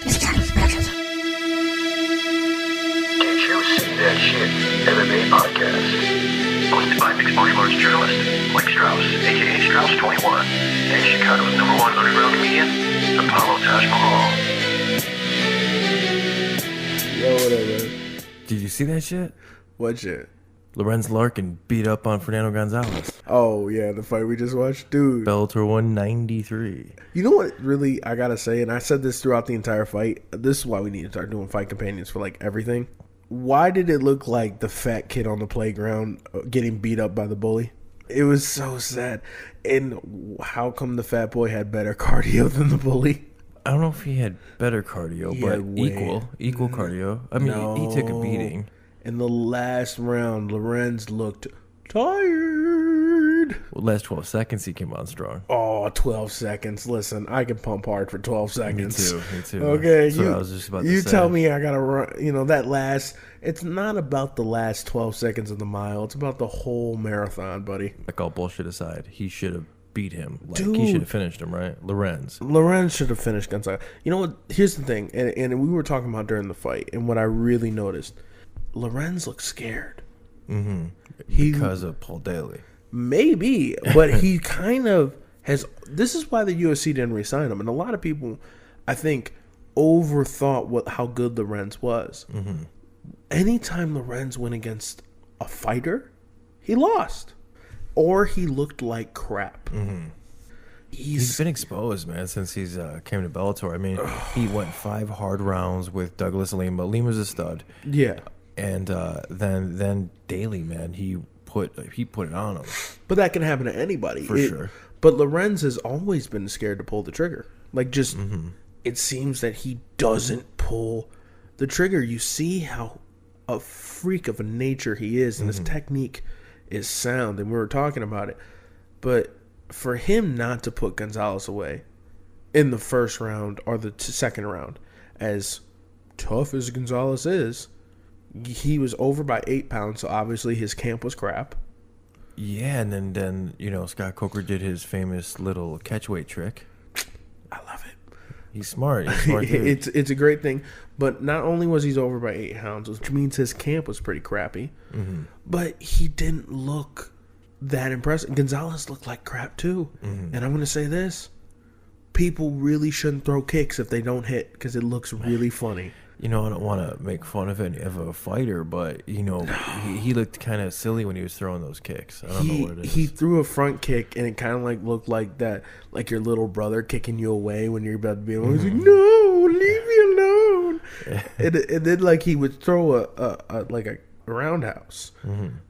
UFC That Shit MMA Podcast. Hosted by Big Swingin journalist Mike Strauss, a.k.a. Strauss21, and Chicago's #1 underground comedian, Apollo Taj Mahal. Yo, what up, man? Did you see that shit? What shit? Lorenz Larkin beat up on Fernando Gonzalez. Oh, yeah, the fight we just watched. Dude. Bellator 193. You know what really I gotta say, and I said this throughout the entire fight, this is why we need to start doing fight companions for, like, everything. Why did it look like the fat kid on the playground getting beat up by the bully? It was so sad. And how come the fat boy had better cardio than the bully? I don't know if he had better cardio, but equal cardio. I mean, he took a beating. In the last round, Lorenz looked tired. Well, last 12 seconds, he came on strong. Oh, 12 seconds. Listen, I can pump hard for 12 seconds. Me too. Okay, That's what I was just about to say. You tell me I got to run, that last, it's not about the last 12 seconds of the mile. It's about the whole marathon, buddy. Like, all bullshit aside, he should have beat him. Like, Dude. He should have finished him, right? Lorenz should have finished Gonzalez. You know what? Here's the thing, and we were talking about during the fight, and what I really noticed, Lorenz looked scared. Mm-hmm. Because of Paul Daly. Maybe, but he kind of has. This is why the UFC didn't re-sign him, and a lot of people, I think, overthought how good Lorenz was. Mm-hmm. Anytime Lorenz went against a fighter, he lost, or he looked like crap. Mm-hmm. He's been exposed, man, since he's came to Bellator. I mean, he went 5 hard rounds with Douglas Lima. Lima's a stud. Yeah. And then Daly, man, he put it on him. But that can happen to anybody. For sure. But Lorenz has always been scared to pull the trigger. Like, just, It seems that he doesn't pull the trigger. You see how a freak of a nature he is, and his technique is sound, and we were talking about it. But for him not to put Gonzalez away in the first round or the second round, as tough as Gonzalez is, he was over by 8 pounds, so obviously his camp was crap. Yeah, and then Scott Coker did his famous little catchweight trick. I love it. He's smart. He's smart dude. It's a great thing. But not only was he over by 8 pounds, which means his camp was pretty crappy, but he didn't look that impressive. Gonzalez looked like crap too. And I'm going to say this. People really shouldn't throw kicks if they don't hit, because it looks really funny. I don't want to make fun of a fighter, but, he looked kind of silly when he was throwing those kicks. I don't know what it is. He threw a front kick, and it kind of looked like that, like your little brother kicking you away when you're about to be alone. He's like, no, leave me alone. And then, he would throw a roundhouse.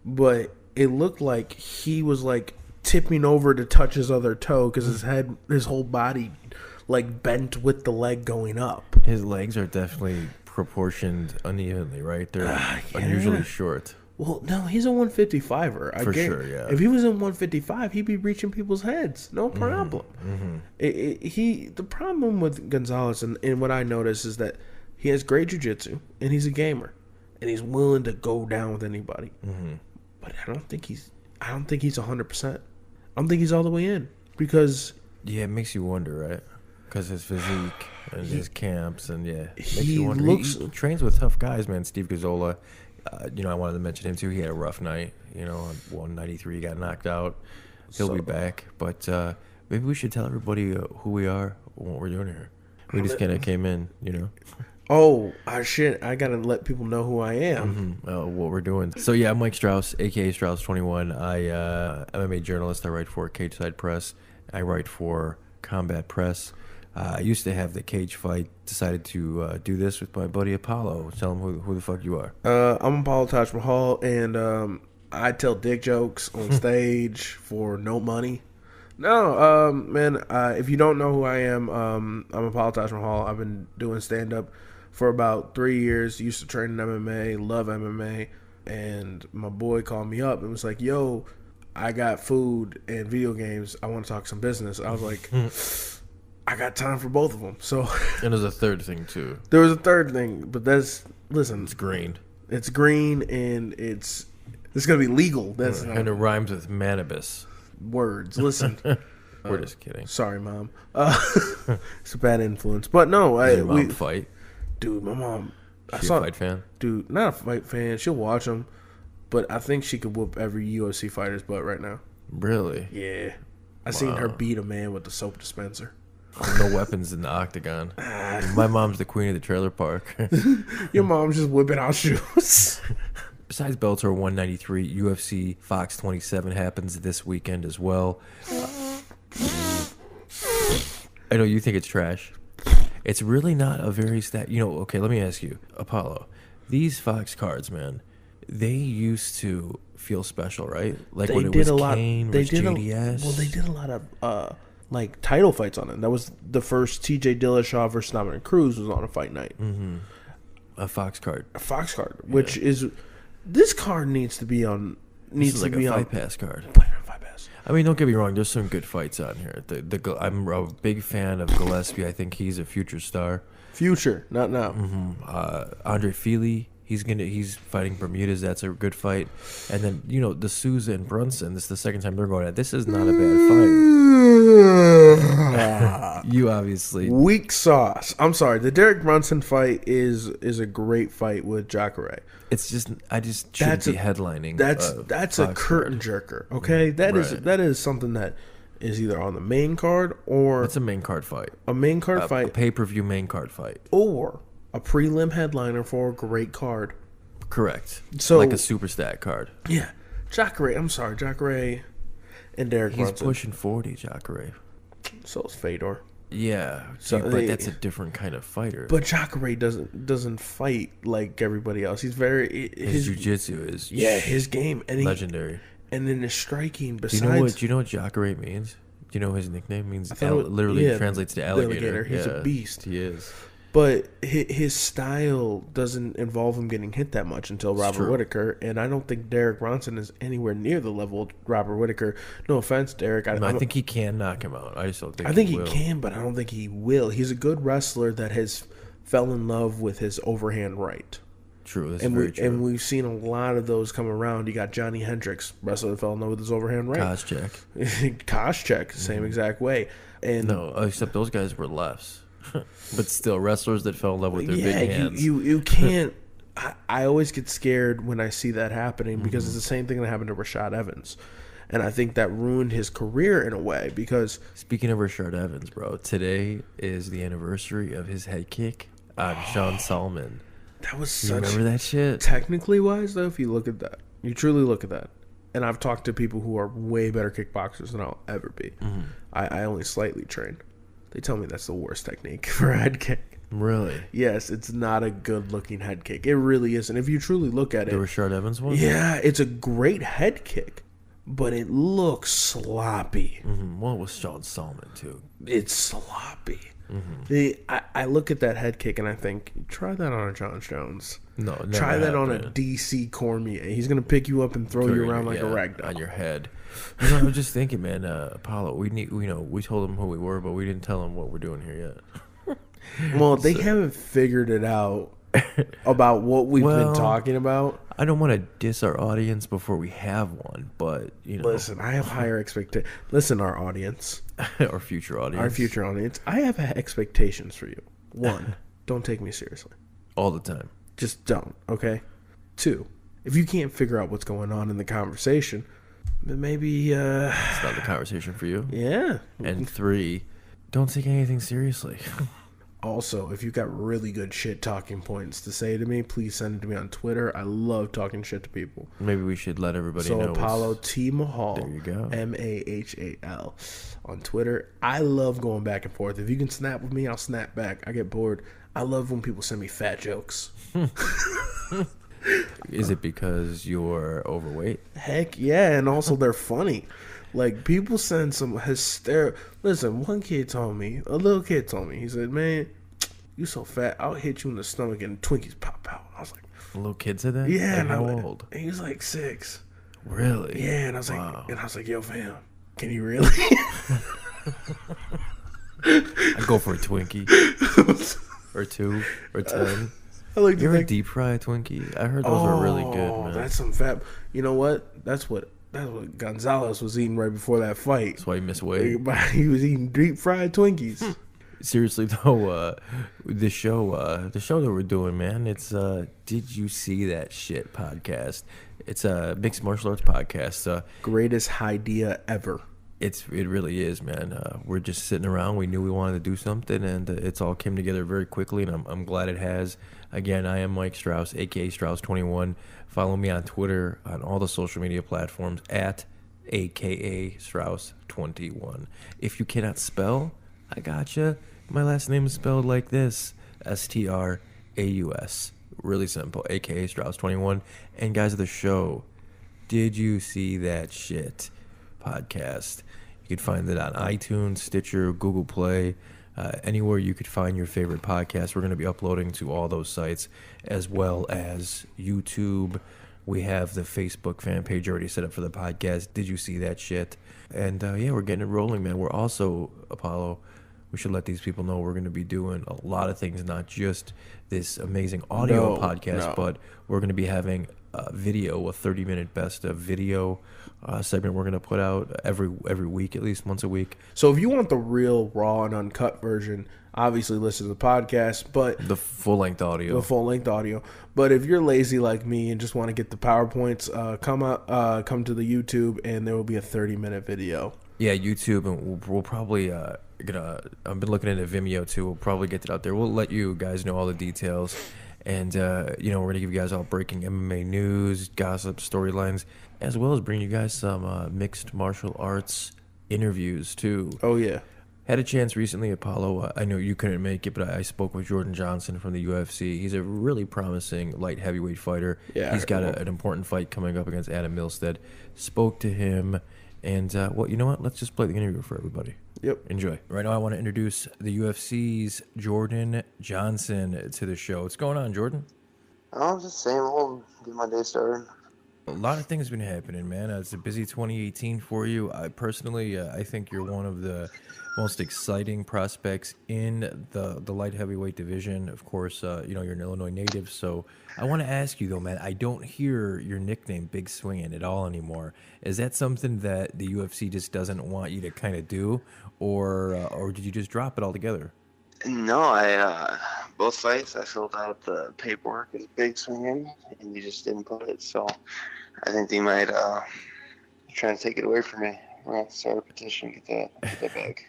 But it looked like he was, tipping over to touch his other toe, because his whole body, bent with the leg going up. His legs are definitely proportioned unevenly, right? They're unusually short. Well, no, he's a 155er. For sure, yeah. If he was in 155, he'd be reaching people's heads. No problem. The problem with Gonzalez, and what I notice, is that he has great jiu-jitsu, and he's a gamer, and he's willing to go down with anybody. But I don't think he's 100%. I don't think he's all the way in, because... Yeah, it makes you wonder, right? Because his physique and his camps, and he trains with tough guys, man. Steve Gazzola, I wanted to mention him too. He had a rough night, on 193, he got knocked out. He'll be back, but maybe we should tell everybody who we are, what we're doing here. We just kind of came in, Oh, shit! I gotta let people know who I am. What we're doing. So I'm Mike Strauss, aka Strauss21. I MMA journalist. I write for Cage Side Press. I write for Combat Press. I used to have the cage fight. Decided to do this with my buddy Apollo. Tell him who the fuck you are. I'm Apollo Taj Mahal, and I tell dick jokes on stage for no money. No, man. If you don't know who I am, I'm Apollo Taj Mahal. I've been doing stand up for about 3 years. Used to train in MMA, love MMA, and my boy called me up and was like, "Yo, I got food and video games. I want to talk some business." I was like, I got time for both of them. So, and there's a third thing too. There was a third thing, but listen. It's green. It's green, and it's gonna be legal. And it rhymes with manibus. Words. Listen, We're just kidding. Sorry, Mom. It's a bad influence. But no, Your mom fight? Dude, my mom. She a fight fan? Dude, not a fight fan. She'll watch them. But I think she could whoop every UFC fighter's butt right now. Really? Yeah. I seen her beat a man with the soap dispenser. No weapons in the octagon. My mom's the queen of the trailer park. Your mom's just whipping out shoes. Besides Bellator 193, UFC Fox 27 happens this weekend as well. I know you think it's trash. It's really not a very okay, let me ask you, Apollo. These Fox cards, man, they used to feel special, right? Like when it was Kane versus JDS. Well, they did a lot of like title fights on it. That was the first TJ Dillashaw versus Dominic Cruz was on a fight night. Mm-hmm. A Fox card. Which is this card needs to be on. Needs to be a on Fight Pass card. Play it on Fight Pass. I mean, don't get me wrong. There's some good fights on here. I'm a big fan of Gillespie. I think he's a future star. Future, not now. Mm-hmm. Andre Fili. He's fighting Bermudez. That's a good fight. And then, the Souza and Brunson. This is the second time they're going at. This is not a bad fight. You obviously weak sauce. I'm sorry. The Derek Brunson fight is a great fight with Jacare. It's just shouldn't be headlining. That's a curtain jerker. Okay, that is something that is either on the main card or it's a main card fight. A main card fight. A pay-per-view main card fight. Or a prelim headliner for a great card. Correct. So like a super stat card. Yeah. Jacare and Derek Brunson. He's pushing 40, Jacare. So is Fedor. Yeah. But that's a different kind of fighter. But Jacare doesn't fight like everybody else. He's his jiu-jitsu is his game and legendary. And then his striking Do you know what Jacare means? Do you know his nickname means? Literally translates to alligator. He's a beast. He is. But his style doesn't involve him getting hit that much until Robert Whittaker, and I don't think Derek Bronson is anywhere near the level of Robert Whittaker. No offense, Derek. I think he can knock him out. I just don't think I think he can, but I don't think he will. He's a good wrestler that has fell in love with his overhand right. True, that's very true. And we've seen a lot of those come around. You got Johnny Hendricks, wrestler that fell in love with his overhand right. Koscheck, same exact way. And no, except those guys were lefts. But still, wrestlers that fell in love with their big hands. You can't. I always get scared when I see that happening because it's the same thing that happened to Rashad Evans. And I think that ruined his career in a way because... Speaking of Rashad Evans, bro, today is the anniversary of his head kick on Sean Solomon. That was you remember that shit? Technically wise, though, if you look at that. You truly look at that. And I've talked to people who are way better kickboxers than I'll ever be. Mm-hmm. I only slightly train. They tell me that's the worst technique for a head kick. Really? Yes, it's not a good-looking head kick. It really isn't. If you truly look at it... The Rashad Evans one? Yeah, it's a great head kick, but it looks sloppy. Mm-hmm. Well, it was Sean Solomon, too. It's sloppy. Mm-hmm. I look at that head kick and I think, try that on a John Jones. No, never try that on a happened. DC Cormier. He's going to pick you up and throw you around like a ragdoll. On your head. I was just thinking, man, Apollo, we told him who we were, but we didn't tell him what we're doing here yet. Well, they haven't figured it out about what we've been talking about. I don't want to diss our audience before we have one, but, Listen, I have higher expectations. Listen, our audience. Our future audience. I have expectations for you. 1, don't take me seriously. All the time. Just don't, okay? 2, if you can't figure out what's going on in the conversation... But maybe it's not the conversation for you. Yeah. And 3, don't take anything seriously. Also, if you've got really good shit talking points to say to me, please send it to me on Twitter. I love talking shit to people. Maybe we should let everybody know. So Apollo T Mahal. There you go. Mahal on Twitter. I love going back and forth. If you can snap with me, I'll snap back. I get bored. I love when people send me fat jokes. Is it because you're overweight? Heck yeah, and also they're funny. Like, people send some hysterical... Listen, a little kid told me, he said, man, you so fat, I'll hit you in the stomach and Twinkies pop out. I was like... A little kid said that? Yeah. Like, how old? He was like 6. Really? Yeah, and I was like, yo, fam, can you really? I'd go for a Twinkie. Or 2, or 10. You ever deep fry a Twinkie? I heard those are really good, man. That's some fat... You know what? That's what That's what Gonzalez was eating right before that fight. That's why he missed weight. He was eating deep fried Twinkies. Seriously though, the show that we're doing, man, it's Did You See That Shit podcast. It's a mixed martial arts podcast. Greatest idea ever. It really is, man. We're just sitting around. We knew we wanted to do something, and it's all came together very quickly, and I'm glad it has. Again, I am Mike Strauss, aka Strauss21. Follow me on Twitter, on all the social media platforms, at aka Strauss21. If you cannot spell, I gotcha. My last name is spelled like this, Straus. Really simple, aka Strauss21. And guys of the show, Did You See That Shit podcast? You can find it on iTunes, Stitcher, Google Play, anywhere you could find your favorite podcast. We're going to be uploading to all those sites, as well as YouTube. We have the Facebook fan page already set up for the podcast. Did You See That Shit? And yeah, we're getting it rolling, man. We're also, Apollo, we should let these people know we're going to be doing a lot of things, not just this amazing audio podcast, but we're going to be having a video, a 30-minute best of video segment we're going to put out every week, at least once a week. So if you want the real raw and uncut version, obviously listen to the podcast, but the full-length audio. But if you're lazy like me and just want to get the PowerPoints, come to the YouTube, and there will be a 30-minute video. Yeah, YouTube, and we'll probably I've been looking into Vimeo too. We'll probably get it out there. We'll let you guys know all the details, and we're gonna give you guys all breaking MMA news, gossip, storylines, as well as bring you guys some mixed martial arts interviews too. Oh yeah. Had a chance recently, Apollo. I know you couldn't make it, but I spoke with Jordan Johnson from the UFC. He's a really promising light heavyweight fighter. Yeah, he's got an important fight coming up against Adam Milstead. Spoke to him. And, well, you know what? Let's just play the interview for everybody. Yep. Enjoy. Right now I want to introduce the UFC's Jordan Johnson to the show. What's going on, Jordan? Oh, just the same old. Get my day started. A lot of things been happening, man. It's a busy 2018 for you. I personally, I think you're one of the most exciting prospects in the light heavyweight division. Of course, you're an Illinois native, so I want to ask you though, man. I don't hear your nickname Big Swingin at all anymore. Is that something that the UFC just doesn't want you to kind of do, or did you just drop it altogether? No, I both fights I filled out the paperwork as Big Swingin, and you just didn't put it. So I think they might try to take it away from me. We're gonna have to start a petition to get that back.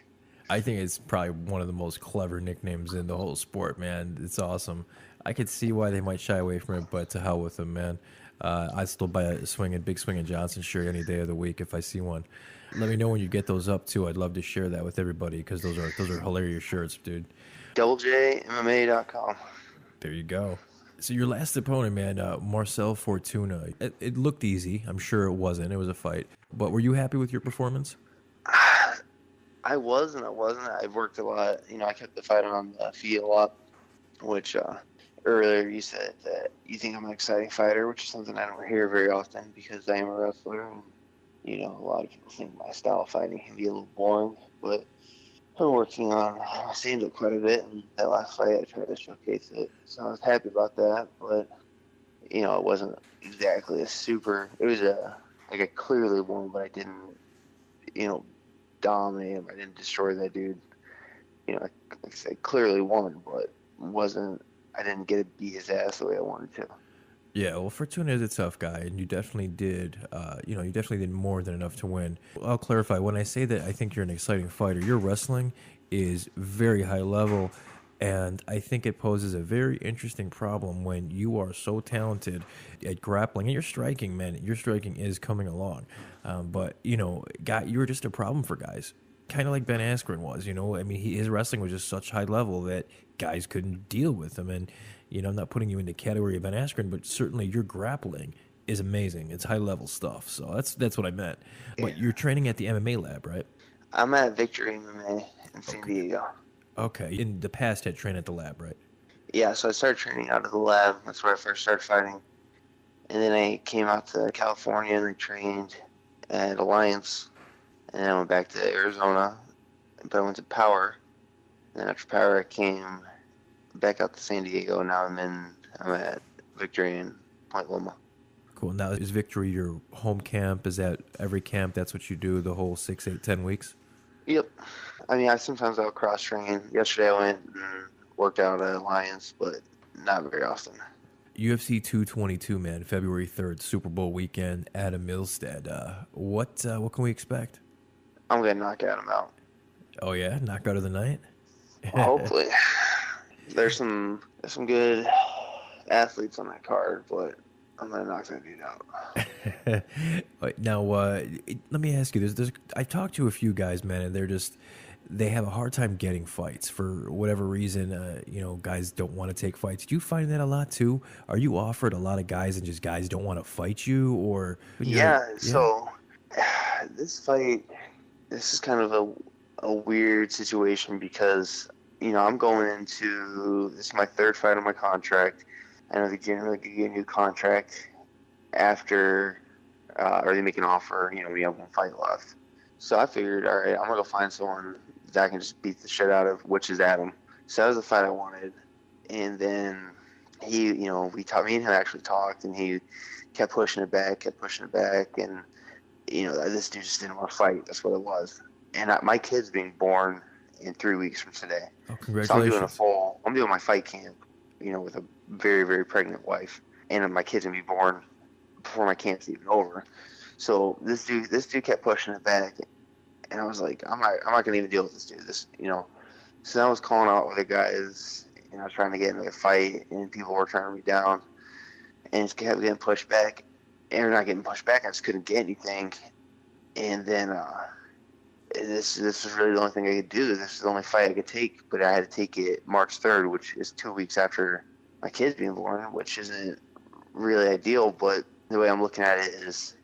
I think it's probably one of the most clever nicknames in the whole sport, man. It's awesome. I could see why they might shy away from it, but to hell with them, man. I'd still buy a Big Swingin Johnson shirt any day of the week if I see one. Let me know when you get those up too. I'd love to share that with everybody because those are hilarious shirts, dude. JMMA.com. There you go. So your last opponent, man, Marcel Fortuna. It looked easy. I'm sure it wasn't. It was a fight. But were you happy with your performance? I was and I wasn't. I worked a lot. I kept the fight on the feet a lot, which earlier you said that you think I'm an exciting fighter, which is something I don't hear very often because I am a wrestler. And, a lot of people think my style of fighting can be a little boring, but I'm working on my stand-up quite a bit, and that last fight I tried to showcase it. So I was happy about that, but, it wasn't exactly a super... It was I clearly won, but I didn't, dominate him. I didn't destroy that dude. Like I said, clearly won, but I didn't get to beat his ass the way I wanted to. Yeah, well, Fortuna is a tough guy, and you definitely did, you definitely did more than enough to win. I'll clarify, when I say that I think you're an exciting fighter, your wrestling is very high level, and I think it poses a very interesting problem when you are so talented at grappling, and your striking, man, your striking is coming along, but, you're just a problem for guys. Kind of like Ben Askren was, his wrestling was just such high level that guys couldn't deal with him, and I'm not putting you in the category of Ben Askren, but certainly your grappling is amazing. It's high-level stuff, so that's what I meant. Yeah. But you're training at the MMA lab, right? I'm at Victory MMA in San Diego. Okay. In the past, had trained at the lab, right? Yeah, so I started training out of the lab. That's where I first started fighting. And then I came out to California and I trained at Alliance. And then I went back to Arizona, but I went to Power. And then after Power, I came back out to San Diego. Now I'm at Victory in Point Loma. cool. Now, is Victory your home camp? Is that every camp? That's what you do the whole 6, 8, 10 weeks? Yep. I mean, sometimes I'll cross train. Yesterday I went and worked out at Alliance, but not very often. UFC 222, man, February 3rd, Super Bowl weekend, Adam Milstead. What can we expect? I'm going to knock Adam out. Oh, yeah? Knockout of the night? Well, hopefully. There's some good athletes on that card, but I'm going to knock that dude out. Now, let me ask you, I've talked to a few guys, man, and they have a hard time getting fights for whatever reason. Guys don't want to take fights. Do you find that a lot too? Are you offered a lot of guys and just guys don't want to fight you, or? Yeah. So this fight, this is kind of a weird situation because I'm going into this is my third fight on my contract. I know they generally give you a new contract after, or they make an offer. We have one fight left. So I figured, all right, I'm gonna go find someone that I can just beat the shit out of, which is Adam. So that was the fight I wanted. And then he, me and him actually talked, and he kept pushing it back, and this dude just didn't want to fight. That's what it was. And my kid's being born in 3 weeks from today. Oh, congratulations! So I'm doing my fight camp, with a very, very pregnant wife, and my kid's gonna be born before my camp's even over. So this dude kept pushing it back, and I was like, I'm not gonna even deal with this dude. So I was calling out other guys, trying to get into a fight, and people were turning me down, and it kept getting pushed back, and not getting pushed back. I just couldn't get anything, and then this was really the only thing I could do. This is the only fight I could take, but I had to take it March 3rd, which is 2 weeks after my kid's being born, which isn't really ideal. But the way I'm looking at it is,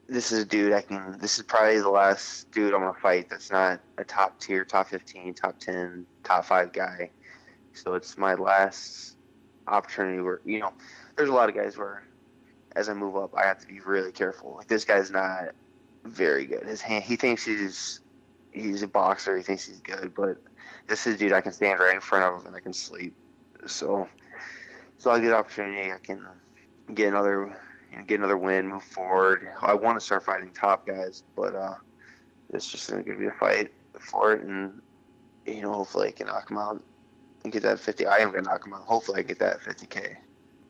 this is a dude this is probably the last dude I'm going to fight that's not a top tier, top 15, top 10, top 5 guy. So it's my last opportunity where, there's a lot of guys where as I move up, I have to be really careful. Like, this guy's not very good. He thinks he's a boxer. He thinks he's good, but this is a dude I can stand right in front of and I can sleep. So I get an opportunity. I can get another win, move forward. I want to start fighting top guys, but it's just going to be a fight for it, and hopefully I can knock him out and get that 50. I am going to knock him out. Hopefully I get that 50K.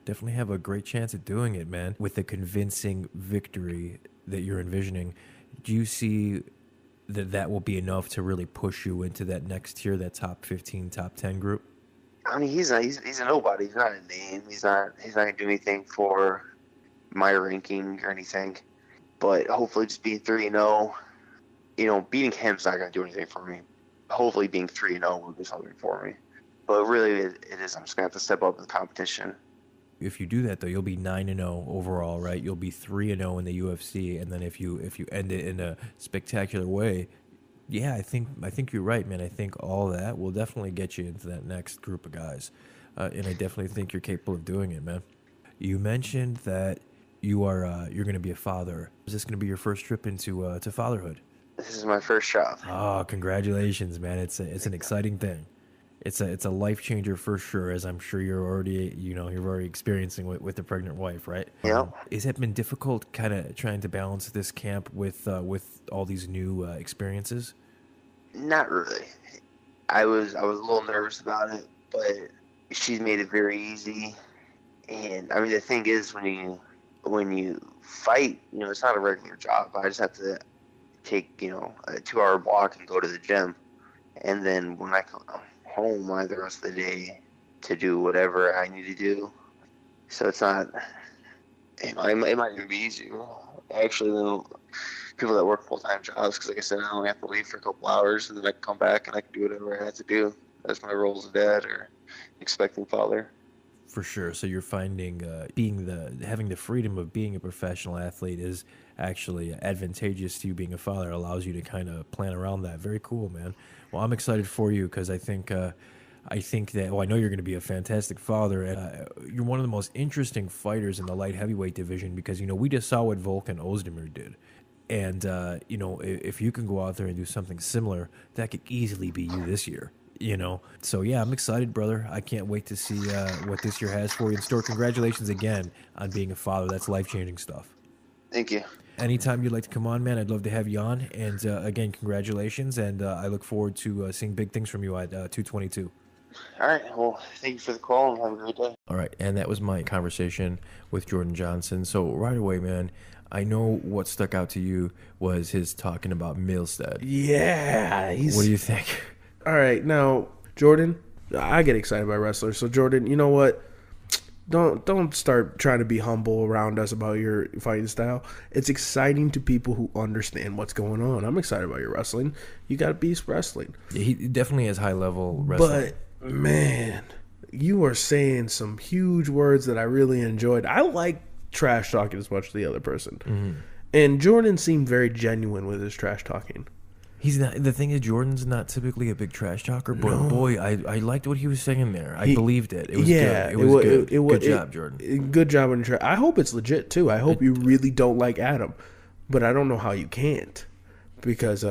Definitely have a great chance at doing it, man. With the convincing victory that you're envisioning, do you see that will be enough to really push you into that next tier, that top 15, top 10 group? I mean, he's a nobody. He's not a name. He's not going to do anything for my ranking or anything. But hopefully just being 3-0, beating him's not going to do anything for me. Hopefully being 3-0 will do something for me. But really it is, I'm just going to have to step up in the competition. If you do that, though, you'll be 9-0 overall, right? You'll be 3-0 in the UFC, and then if you end it in a spectacular way, yeah, I think you're right, man. I think all that will definitely get you into that next group of guys, and I definitely think you're capable of doing it, man. You mentioned that you're going to be a father. Is this going to be your first trip into to fatherhood? This is my first job. Oh, congratulations, man! It's an exciting thing. It's a life changer for sure, as I'm sure you're already experiencing with the pregnant wife, right? Yeah. Has it been difficult, kind of trying to balance this camp with all these new experiences? Not really. I was a little nervous about it, but she's made it very easy. And I mean, the thing is, when you fight, it's not a regular job. I just have to take a 2-hour walk and go to the gym, and then when I come home, I have the rest of the day to do whatever I need to do. So it's not. It might even be easier. Actually, people that work full-time jobs, because like I said, I only have to leave for a couple hours, and then I can come back and I can do whatever I have to do. That's my role as a dad or expecting father. For sure. So you're finding having the freedom of being a professional athlete is actually advantageous to you being a father. It allows you to kind of plan around that. Very cool, man. Well, I'm excited for you because I think that, I know you're going to be a fantastic father, and you're one of the most interesting fighters in the light heavyweight division because, we just saw what Volkan Ozdemir did. And, if you can go out there and do something similar, that could easily be you this year. You know, so yeah, I'm excited, brother. I can't wait to see what this year has for you in store. Congratulations again on being a father. That's life-changing stuff. Thank you. Anytime you'd like to come on, man, I'd love to have you on. And again, congratulations, and I look forward to seeing big things from you at 222. All right. Well, thank you for the call, and have a great day. All right, and that was my conversation with Jordan Johnson. So right away, man, I know what stuck out to you was his talking about Milstead. Yeah. What do you think? All right, now, Jordan, I get excited by wrestlers. So, Jordan, you know what? Don't start trying to be humble around us about your fighting style. It's exciting to people who understand what's going on. I'm excited about your wrestling. You got beast wrestling. Yeah, he definitely has high-level wrestling. But, man, you are saying some huge words that I really enjoyed. I like trash talking as much as the other person. Mm-hmm. And Jordan seemed very genuine with his trash talking. He's not. The thing is, Jordan's not typically a big trash talker, but boy, I liked what he was saying there. I believed it. It was good. It was good. Good job, Jordan. Good job on the trash. I hope it's legit too. I hope you really don't like Adam, but I don't know how you can't, because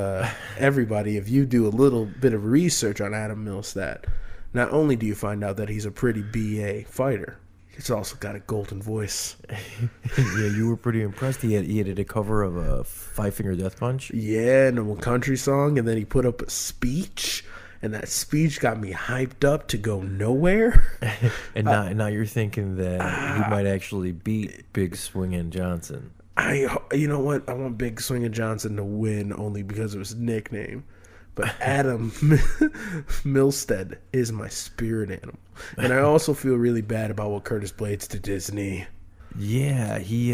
everybody, if you do a little bit of research on Adam Milstead, not only do you find out that he's a pretty BA fighter, he's also got a golden voice. Yeah, you were pretty impressed. He had a cover of a Five Finger Death Punch. Yeah, and a country song, and then he put up a speech, and that speech got me hyped up to go nowhere. And now you're thinking that he might actually beat Big Swingin Johnson. You know what? I want Big Swingin Johnson to win only because of his nickname. But Adam Milstead is my spirit animal. And I also feel really bad about what Curtis Blades to Disney. Yeah, he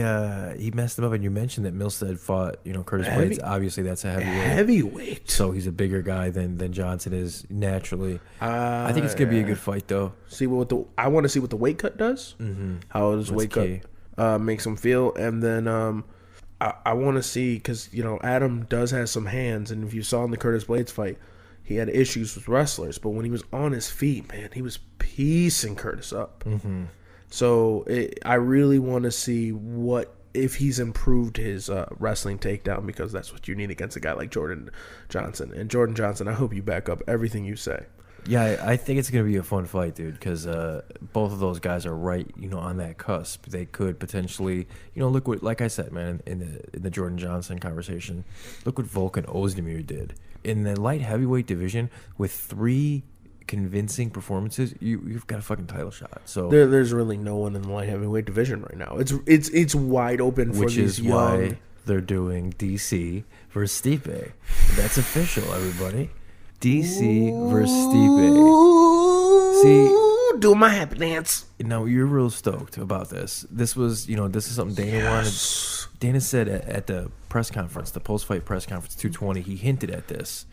messed him up, and you mentioned that Milstead fought, Curtis Blades. Obviously, that's a heavyweight. So he's a bigger guy than Johnson is naturally. I think it's gonna be a good fight, though. I want to see what the weight cut does. Mm-hmm. How his weight cut makes him feel, and then I want to see, because Adam does have some hands, and if you saw in the Curtis Blades fight, he had issues with wrestlers, but when he was on his feet, man, he was piecing Curtis up. Mm-hmm. So I really want to see if he's improved his wrestling takedown, because that's what you need against a guy like Jordan Johnson. And Jordan Johnson, I hope you back up everything you say. Yeah, I think it's going to be a fun fight, dude, because both of those guys are right, on that cusp. They could potentially, look what, like I said, man, in the Jordan Johnson conversation, look what Volkan Ozdemir did. In the light heavyweight division, with 3 convincing performances, you've got a fucking title shot. So there's really no one in the light heavyweight division right now. It's wide open for these young. Why they're doing DC versus Stipe. That's official, everybody. DC versus Stipe. See, do my happy dance. Now you're real stoked about this. This was, this is something Dana wanted. Dana said at the press conference, the post-fight press conference, 220, he hinted at this.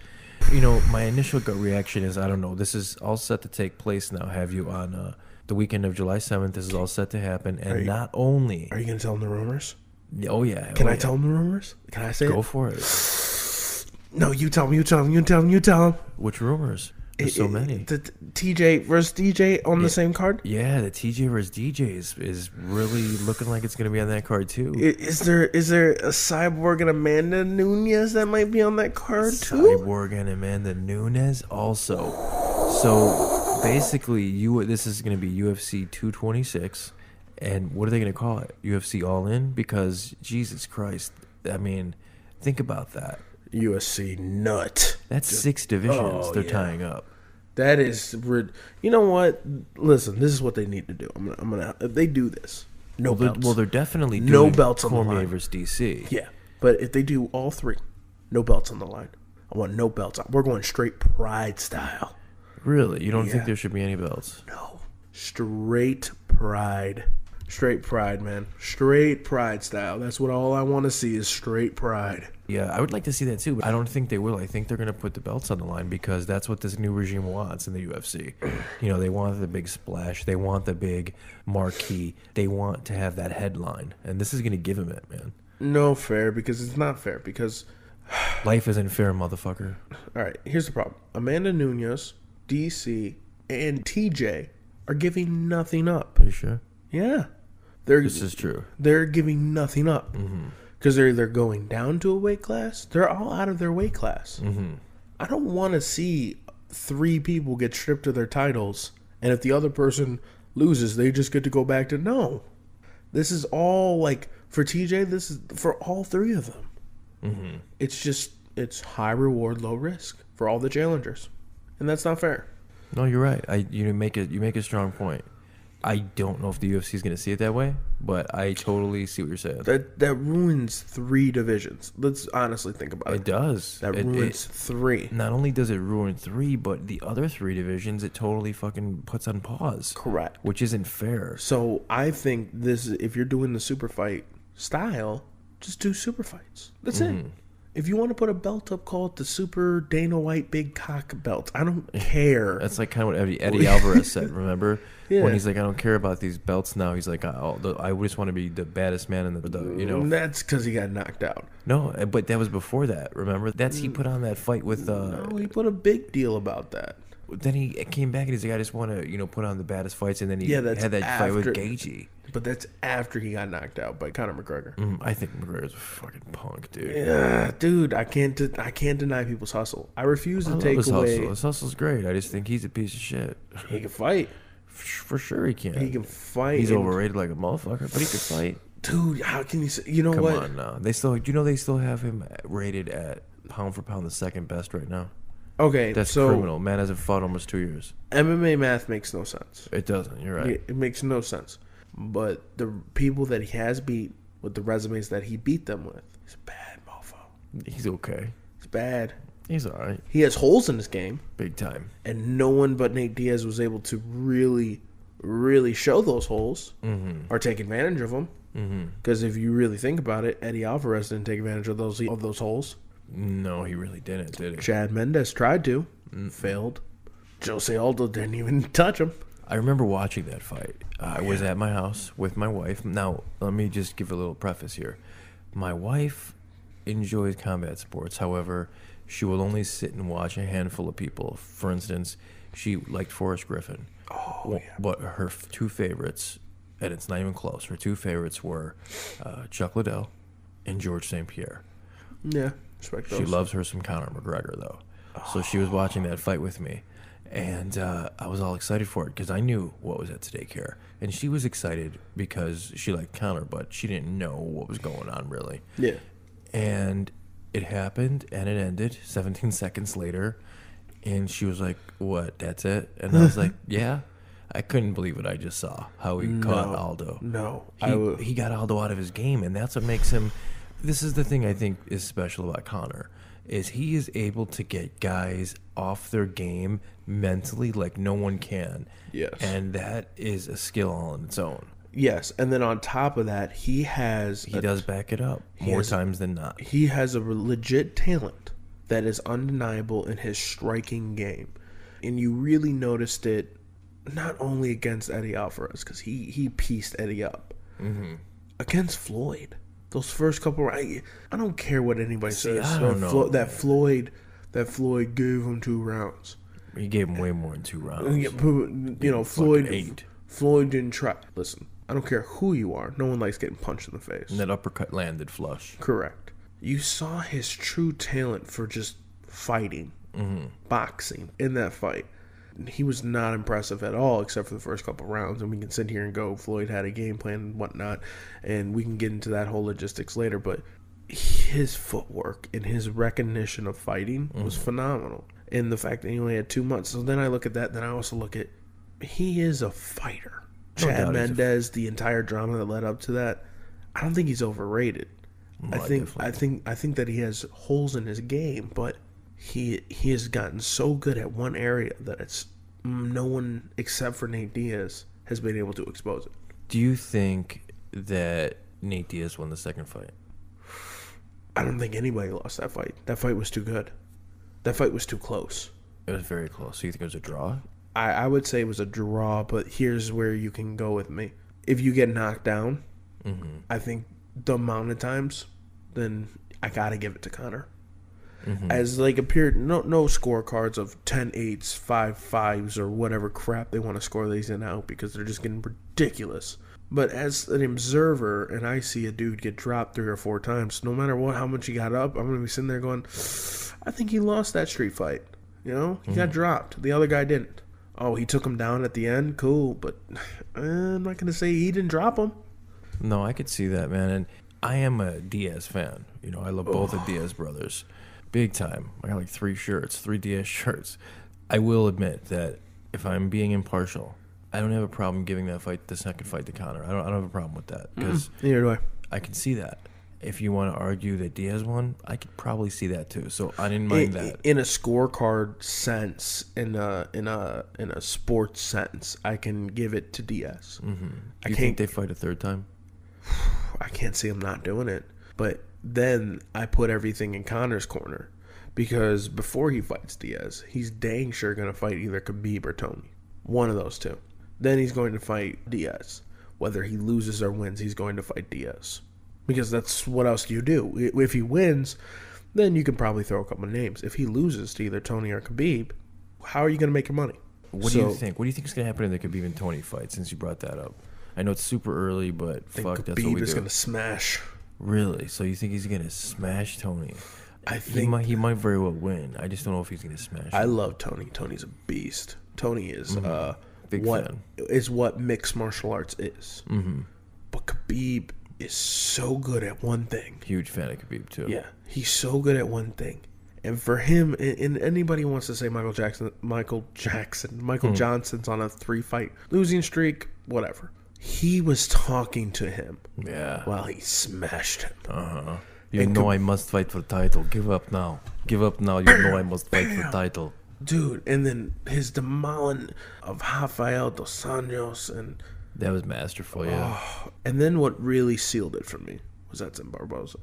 My initial gut reaction is, I don't know. This is all set to take place now. Have you on the weekend of July 7th? This is all set to happen, and not only. Are you gonna tell them the rumors? Oh yeah. Can I tell them the rumors? Can I say Go it? for it. No, you tell them. You tell them. Which rumors? There's so many. The TJ versus DJ on the same card? Yeah, the TJ versus DJ is really looking like it's going to be on that card too. Is there a Cyborg and Amanda Nunes that might be on that card too? Cyborg and Amanda Nunes also. So basically, this is going to be UFC 226, and what are they going to call it? UFC All In? Because Jesus Christ, I mean, think about that. USC nut. That's 6 divisions they're tying up. That is, you know what? Listen, this is what they need to do. I'm gonna. If they do this, belts. They're definitely doing no belts on Cormier the line versus DC. Yeah, but if they do all 3, no belts on the line. I want no belts. We're going straight Pride style. Really? You don't think there should be any belts? No, straight Pride. Straight Pride, man. Straight Pride style. That's what all I want to see is straight Pride. Yeah, I would like to see that too, but I don't think they will. I think they're going to put the belts on the line because that's what this new regime wants in the UFC. They want the big splash. They want the big marquee. They want to have that headline, and this is going to give them it, man. No fair, because it's not fair, because life isn't fair, motherfucker. All right, here's the problem. Amanda Nunes, DC, and TJ are giving nothing up. Are you sure? Yeah. This is true. They're giving nothing up. Mm-hmm. Because they're either going down to a weight class, they're all out of their weight class. Mm-hmm. I don't want to see 3 people get stripped of their titles, and if the other person loses, they just get to go back to no. This is all like for TJ. This is for all 3 of them. Mm-hmm. It's high reward, low risk for all the challengers, and that's not fair. No, you're right. You make a strong point. I don't know if the UFC is going to see it that way, but I totally see what you're saying. That ruins 3 divisions. Let's honestly think about it. It does. That ruins 3. Not only does it ruin 3, but the other 3 divisions, it totally fucking puts on pause. Correct. Which isn't fair. So I think if you're doing the super fight style, just do super fights. That's it. If you want to put a belt up, call it the Super Dana White Big Cock Belt. I don't care. That's like kind of what Eddie Alvarez said, remember? Yeah. When he's like, I don't care about these belts now. He's like, I just want to be the baddest man in the you know. That's because he got knocked out. No, but that was before that, remember? He put on that fight with... No, he put a big deal about that. Then he came back and he's like, I just want to, put on the baddest fights. And then he had that fight with Gaethje. But that's after he got knocked out by Conor McGregor. I think McGregor's a fucking punk, dude. Yeah, dude, I can't deny people's hustle. I refuse to take away. His hustle's great. I just think he's a piece of shit. He can fight. For sure he can. He can fight. He's overrated like a motherfucker, but he can fight. Dude, how can you say? You know Come what? on now. They still have him rated at pound for pound the second best right now. Okay, that's so criminal. Man hasn't fought almost 2 years. MMA math makes no sense. It doesn't. You're right. It makes no sense. But the people that he has beat with the resumes that he beat them with, he's a bad mofo. He's okay. He's bad. He's all right. He has holes in his game. Big time. And no one but Nate Diaz was able to really, really show those holes or take advantage of them. Because if you really think about it, Eddie Alvarez didn't take advantage of those holes. No, he really didn't, did he? Chad Mendes tried to. Failed. Jose Aldo didn't even touch him. I remember watching that fight. I was at my house with my wife. Now, let me just give a little preface here. My wife enjoys combat sports. However, she will only sit and watch a handful of people. For instance, she liked Forrest Griffin. Oh, yeah. But her 2 favorites, and it's not even close, her 2 favorites were Chuck Liddell and George St. Pierre. Yeah, respect those. She loves her some Conor McGregor, though. So she was watching that fight with me. And I was all excited for it because I knew what was at stake here. And she was excited because she liked Conor, but she didn't know what was going on, really. Yeah. And it happened, and it ended 17 seconds later. And she was like, what, that's it? And I was like, yeah. I couldn't believe what I just saw, how he caught Aldo. No. He got Aldo out of his game, and that's what makes him... This is the thing I think is special about Conor, is he is able to get guys off their game mentally like no one can. Yes. And that is a skill all on its own. Yes, and then on top of that, he does back it up more times than not. He has a legit talent that is undeniable in his striking game. And you really noticed it not only against Eddie Alvarez, because he pieced Eddie up. Against Floyd. Those first couple, I don't care what anybody says. I don't know. That Floyd gave him 2 rounds. He gave him way more than 2 rounds. Floyd didn't try. Listen, I don't care who you are. No one likes getting punched in the face. And that uppercut landed flush. Correct. You saw his true talent for just fighting, boxing in that fight. He was not impressive at all, except for the first couple rounds. And we can sit here and go, Floyd had a game plan and whatnot, and we can get into that whole logistics later. But his footwork and his recognition of fighting was phenomenal. And the fact that he only had 2 months. So then I look at that, then I also look at, he is a fighter. Chad Mendes, the entire drama that led up to that, I don't think he's overrated. I think that he has holes in his game, but he has gotten so good at one area that it's no one except for Nate Diaz has been able to expose it. Do you think that Nate Diaz won the second fight? I don't think anybody lost that fight. That fight was too good. That fight was too close. It was very close. So you think it was a draw? I would say it was a draw, but here's where you can go with me. If you get knocked down, I think the amount of times, then I got to give it to Conor. As like a period, no scorecards of 10-8s, 5-5s, or whatever crap they want to score these in out because they're just getting ridiculous. But as an observer, and I see a dude get dropped 3 or 4 times, no matter how much he got up, I'm going to be sitting there going, I think he lost that street fight. You know, he got dropped. The other guy didn't. Oh, he took him down at the end? Cool, but I'm not going to say he didn't drop him. No, I could see that, man. And I am a Diaz fan. You know, I love both the Diaz brothers. Big time. I got like 3 Diaz shirts. I will admit that if I'm being impartial, I don't have a problem giving that fight the second fight to Conor. I don't have a problem with that. Because Neither do I. I can see that. If you want to argue that Diaz won, I could probably see that too. So I didn't mind that. In a scorecard sense, in a sports sense, I can give it to Diaz. Do you think they fight a third time? I can't see him not doing it. But then I put everything in Conor's corner. Because before he fights Diaz, he's dang sure going to fight either Khabib or Tony. One of those two. Then he's going to fight Diaz. Whether he loses or wins, he's going to fight Diaz. Because that's what else do you do? If he wins, then you can probably throw a couple of names. If he loses to either Tony or Khabib, how are you going to make your money? What do you think? What do you think is going to happen in the Khabib and Tony fight, since you brought that up? I know it's super early, but fuck, that's what we do. Khabib is going to smash. Really? So you think he's going to smash Tony? I think he might very well win. I just don't know if he's going to smash him. I love Tony. Tony's a beast. Tony is Big fan. Is what mixed martial arts is. But Khabib is so good at one thing. Huge fan of Khabib too. Yeah, he's so good at one thing. And for him, and anybody who wants to say Michael Johnson's on a 3-fight losing streak, whatever. He was talking to him. Yeah. While he smashed him. You know I must fight for the title. Give up now. Give up now. You know I must fight for the title. Dude, and then his demoling of Rafael dos Anjos, and that was masterful, yeah. And then what really sealed it for me was Edson Barboza.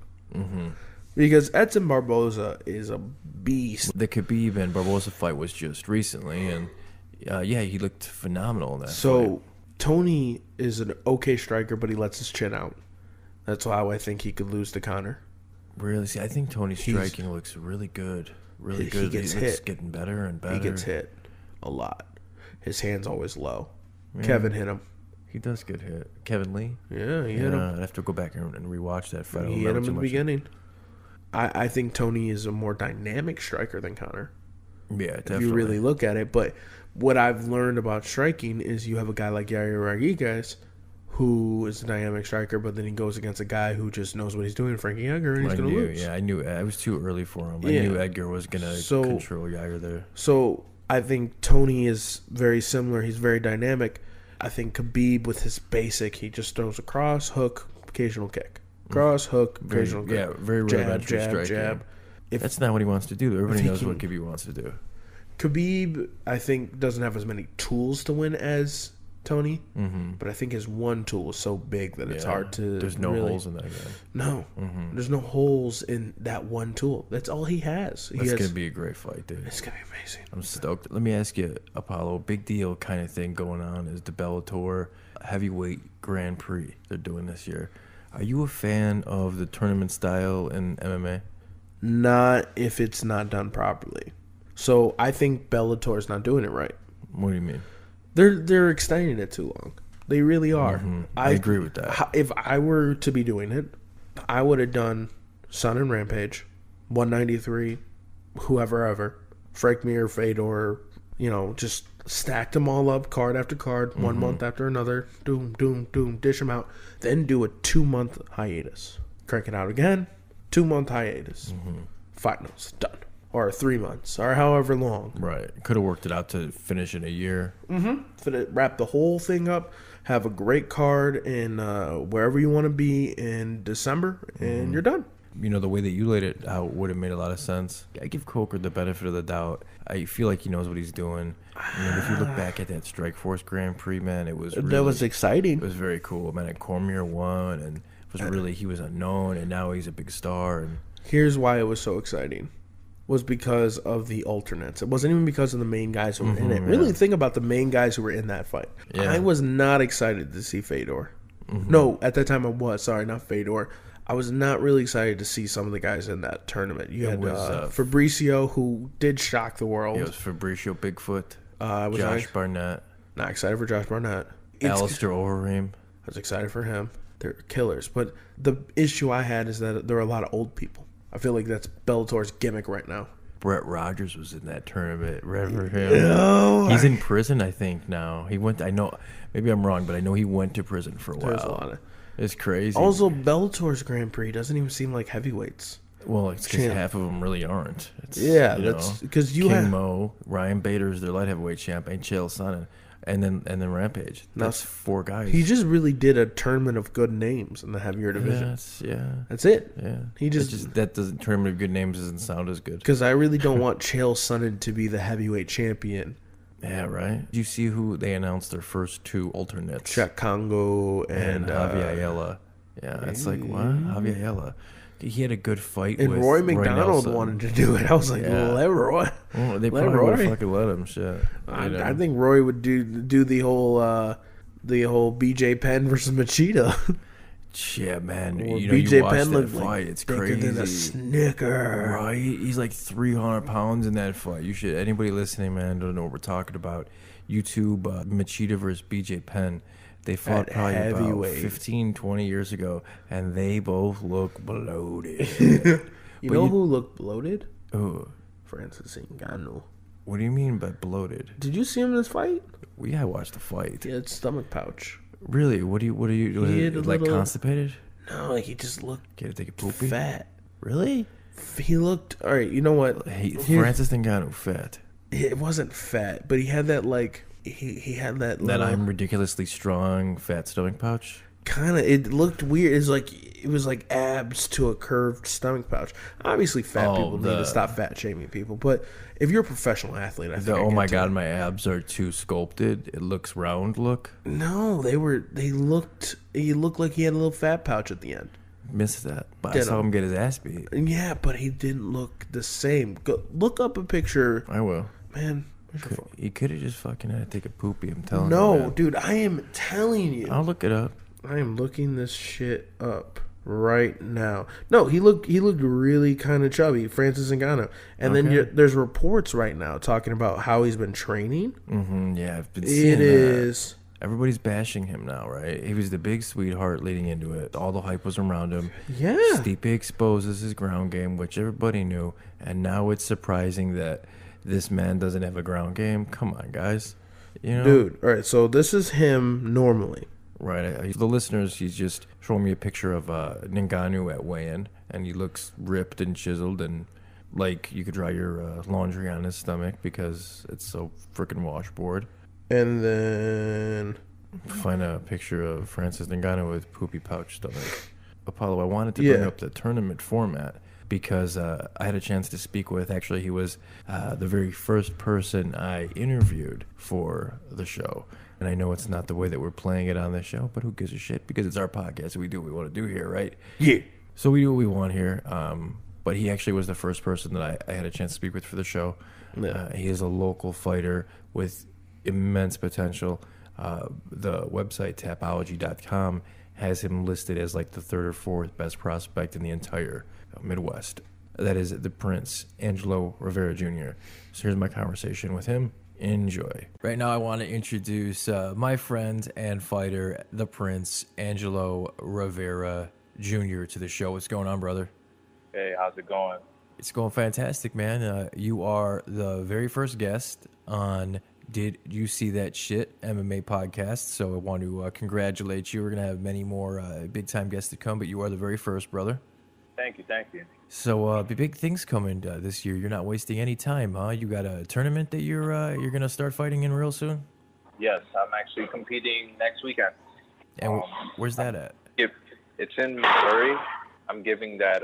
Because Edson Barboza is a beast. The Khabib and Barboza fight was just recently, and he looked phenomenal in that fight. Tony is an okay striker, but he lets his chin out. That's how I think he could lose to Conor. Really? See, I think Tony's striking looks really good. Really good. He gets looks hit. Getting better and better. He gets hit a lot. His hand's always low. Yeah. Kevin hit him. He does get hit. Kevin Lee? Yeah, he hit him. I'd have to go back and rewatch that fight. He hit him in the beginning. I think Tony is a more dynamic striker than Conor. Yeah, definitely. If you really look at it. But what I've learned about striking is you have a guy like Yair Rodriguez who is a dynamic striker, but then he goes against a guy who just knows what he's doing, Frankie Edgar, and he's going to lose. Yeah, I knew. I was too early for him. I knew Edgar was going to control Yair there. So I think Tony is very similar. He's very dynamic. I think Khabib, with his basic, he just throws a cross, hook, occasional kick. Cross, hook, occasional kick. Yeah, very rudimentary striking. Jab. That's not what he wants to do. Everybody knows what Khabib wants to do. Khabib, I think, doesn't have as many tools to win as Tony, but I think his one tool is so big that it's hard to. There's no holes in that guy. No, there's no holes in that one tool. That's all he has. It's gonna be a great fight, dude. It's gonna be amazing. I'm stoked. Let me ask you, Apollo. Big deal kind of thing going on is the Bellator Heavyweight Grand Prix they're doing this year. Are you a fan of the tournament style in MMA? Not if it's not done properly. So I think Bellator is not doing it right. What do you mean? They're extending it too long. They really are. I agree with that. If I were to be doing it, I would have done Sun and Rampage, 193, whoever ever, Frank Mir, Fedor, just stacked them all up, card after card, 1 month after another, doom, doom, doom, dish them out. Then do a 2-month hiatus. Crank it out again, 2-month hiatus. Finals, done. Or 3 months, or however long. Right. Could have worked it out to finish in a year. Wrap the whole thing up, have a great card in wherever you want to be in December, and you're done. The way that you laid it out would have made a lot of sense. I give Coker the benefit of the doubt. I feel like he knows what he's doing. If you look back at that Strikeforce Grand Prix, man, it was really, that was exciting. It was very cool, man. And Cormier won, and he was unknown, and now he's a big star. And here's why it was so exciting. Was because of the alternates. It wasn't even because of the main guys who were in it. Really think about the main guys who were in that fight. I was not excited to see Fedor. No, at that time I was. Sorry, not Fedor. I was not really excited to see some of the guys in that tournament. You had Fabricio, who did shock the world. It was Fabricio Bigfoot. Josh Barnett. Not excited for Josh Barnett. Alistair Overeem. I was excited for him. They're killers. But the issue I had is that there are a lot of old people. I feel like that's Bellator's gimmick right now. Brett Rogers was in that tournament. Remember him? No, He's in prison, I think, now. He went. I know. Maybe I'm wrong, but I know he went to prison for a while. there's a lot of. It's crazy. Also, Bellator's Grand Prix doesn't even seem like heavyweights. Well, it's because half of them really aren't. It's, Yeah, that's because you King have Mo, Ryan Bader's their light heavyweight champ, and Chael Sonnen, and then Rampage. That's 4 guys. He just really did a tournament of good names in the heavier division. That's it. Yeah. He just that doesn't tournament of good names doesn't sound as good. because I really don't want Chael Sonnen to be the heavyweight champion. Yeah, right. Did you see who they announced their first 2 alternates? Chuck Congo and Javier Ayala. Yeah, it's like what? Javier Ayala. He had a good fight and with Roy McDonald Nelson. wanted to do it. I was like, let Roy. Well, they Let probably Roy. would fucking let him. Shit. I think Roy would do the whole BJ Penn versus Machida. Yeah, man. Or You BJ watch Penn that looked fight. like It's thicker crazy. than a Snicker. Right? He's like 300 pounds in that fight. You should. Anybody listening, man, don't know what we're talking about. YouTube Machida versus BJ Penn. They fought At probably about heavyweight. 15, 20 years ago, and they both look bloated. You know who looked bloated? Oh, Francis Ngannou. what do you mean by bloated? Did you see him in this fight? Well, yeah, I watched the fight. He had stomach pouch. Really? What are you? He had a Like little- constipated? No, like he just looked Get to take a poopy? fat. Really? He looked all right. You know what? Francis Ngannou fat. It wasn't fat, but he had that like he had that That little, I'm ridiculously strong fat stomach pouch. kind of. It looked weird. It was like abs to a curved stomach pouch. Obviously, fat people need to stop fat shaming people. But if you're a professional athlete, I think. Oh my god, my abs are too sculpted. It looks round. Look, No, they looked. He looked like he had a little fat pouch at the end. missed that. But I Ditto. saw him get his ass beat. Yeah, but he didn't look the same. Go look up a picture, I will. man. Where's your phone? He could have just fucking had to take a poopy. I'm telling you. No, man. dude, I am telling you. I'll look it up. I am looking this shit up right now. No, he looked really kind of chubby, Francis Ngannou. And then there's reports right now talking about how he's been training. Mm-hmm, yeah, I've been seeing It that. is. Everybody's bashing him now, right? He was the big sweetheart leading into it. All the hype was around him. Yeah. Stipe exposes his ground game, which everybody knew. And now it's surprising that this man doesn't have a ground game. Come on, guys. You know? Dude, all right, so this is him normally. Right. The listeners, he's just showing me a picture of Ngannou at weigh-in, and he looks ripped and chiseled, and like you could dry your laundry on his stomach because it's so freaking washboard. And then Find a picture of Francis Ngannou with poopy pouch stomach. Apollo, I wanted to bring up the tournament format because I had a chance to speak with, actually, he was the very first person I interviewed for the show. And I know it's not the way that we're playing it on this show, but who gives a shit? Because it's our podcast. We do what we want to do here, right? Yeah. So we do what we want here. But he actually was the first person that I had a chance to speak with for the show. Yeah. He is a local fighter with immense potential. The website, Tapology.com, has him listed as like the 3rd or 4th best prospect in the entire Midwest. That is the Prince Angelo Rivera Jr. So here's my conversation with him. Enjoy. Right now I want to introduce my friend and fighter, the Prince Angelo Rivera Jr. to the show. What's going on, brother? Hey, how's it going? It's going fantastic, man. You are the very first guest on Did You See That Shit MMA Podcast. So I want to congratulate you. We're going to have many more big-time guests to come, but you are the very first, brother. Thank you. So big things coming this year. You're not wasting any time, huh? You got a tournament that you're going to start fighting in real soon? Yes, I'm actually competing next weekend. And where's that at? It's in Missouri. I'm giving that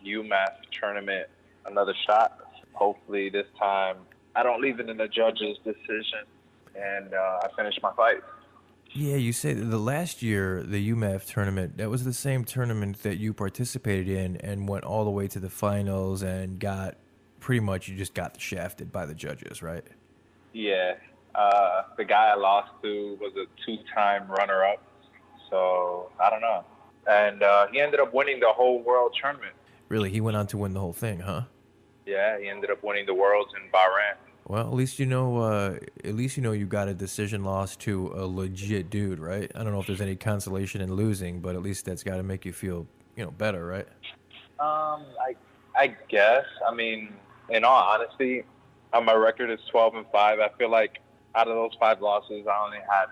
UMass tournament another shot. Hopefully this time I don't leave it in the judge's decision and I finish my fight. Yeah, you say that the last year, the UMass tournament, that was the same tournament that you participated in and went all the way to the finals and got pretty much, you just got shafted by the judges, right? Yeah. The guy I lost to was a 2-time runner-up. So, I don't know. And he ended up winning the whole world tournament. Really? He went on to win the whole thing, huh? Yeah, he ended up winning the worlds in Bahrain. Well, at least you know you got a decision loss to a legit dude, right? I don't know if there's any consolation in losing, but at least that's got to make you feel, better, right? I guess. I mean, in all honesty, my record is 12-5. I feel like out of those 5 losses, I only had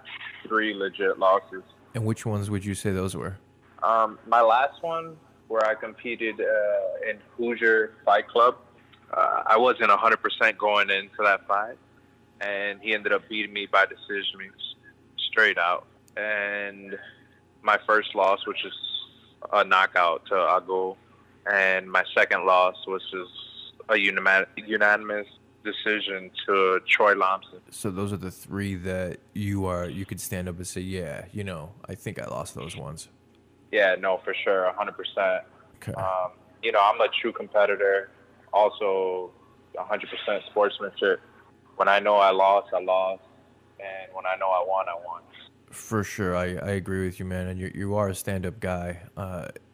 3 legit losses. And which ones would you say those were? My last one, where I competed in Hoosier Fight Club, I wasn't 100% going into that fight, and he ended up beating me by decision, straight out. And my first loss, which is a knockout to Agul, and my second loss was just a unanimous decision to Troy Lomson. So those are the 3 that you could stand up and say, yeah, I think I lost those ones. Yeah, no, for sure, 100%. Okay. I'm a true competitor, also 100% sportsmanship. When I know I lost, I lost, and when I know I won, I won. For sure, I agree with you, man, and you are a stand-up guy.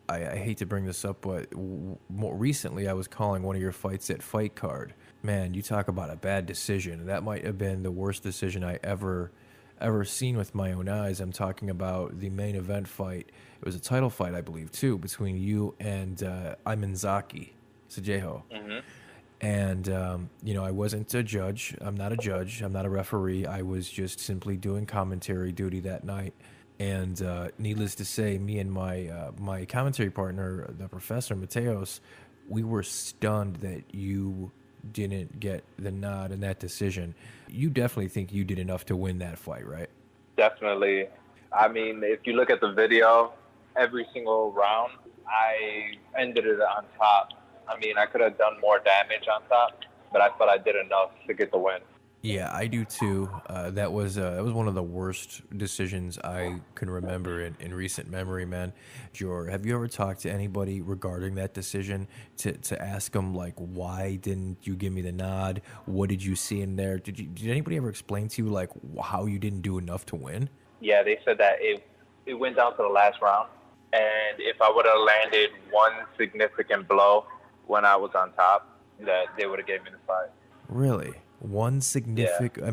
I hate to bring this up, but more recently I was calling one of your fights at Fight Card. Man, you talk about a bad decision. That might have been the worst decision I ever seen with my own eyes. I'm talking about the main event fight. It was a title fight, I believe, too, between you and Imanzaki Sajeho. Mm-hmm. And, I wasn't a judge. I'm not a judge. I'm not a referee. I was just simply doing commentary duty that night. And needless to say, me and my commentary partner, the professor, Mateos, we were stunned that you didn't get the nod in that decision. You definitely think you did enough to win that fight, right? Definitely. I mean, if you look at the video, every single round, I ended it on top. I mean, I could have done more damage on top, but I thought I did enough to get the win. Yeah, I do too. That was one of the worst decisions I can remember in recent memory, man. Jor, have you ever talked to anybody regarding that decision to ask them, like, why didn't you give me the nod? What did you see in there? Did anybody ever explain to you, like, how you didn't do enough to win? Yeah, they said that it went down to the last round, and if I would have landed one significant blow when I was on top, that they would have gave me the fight. Really? One significant... Yeah. I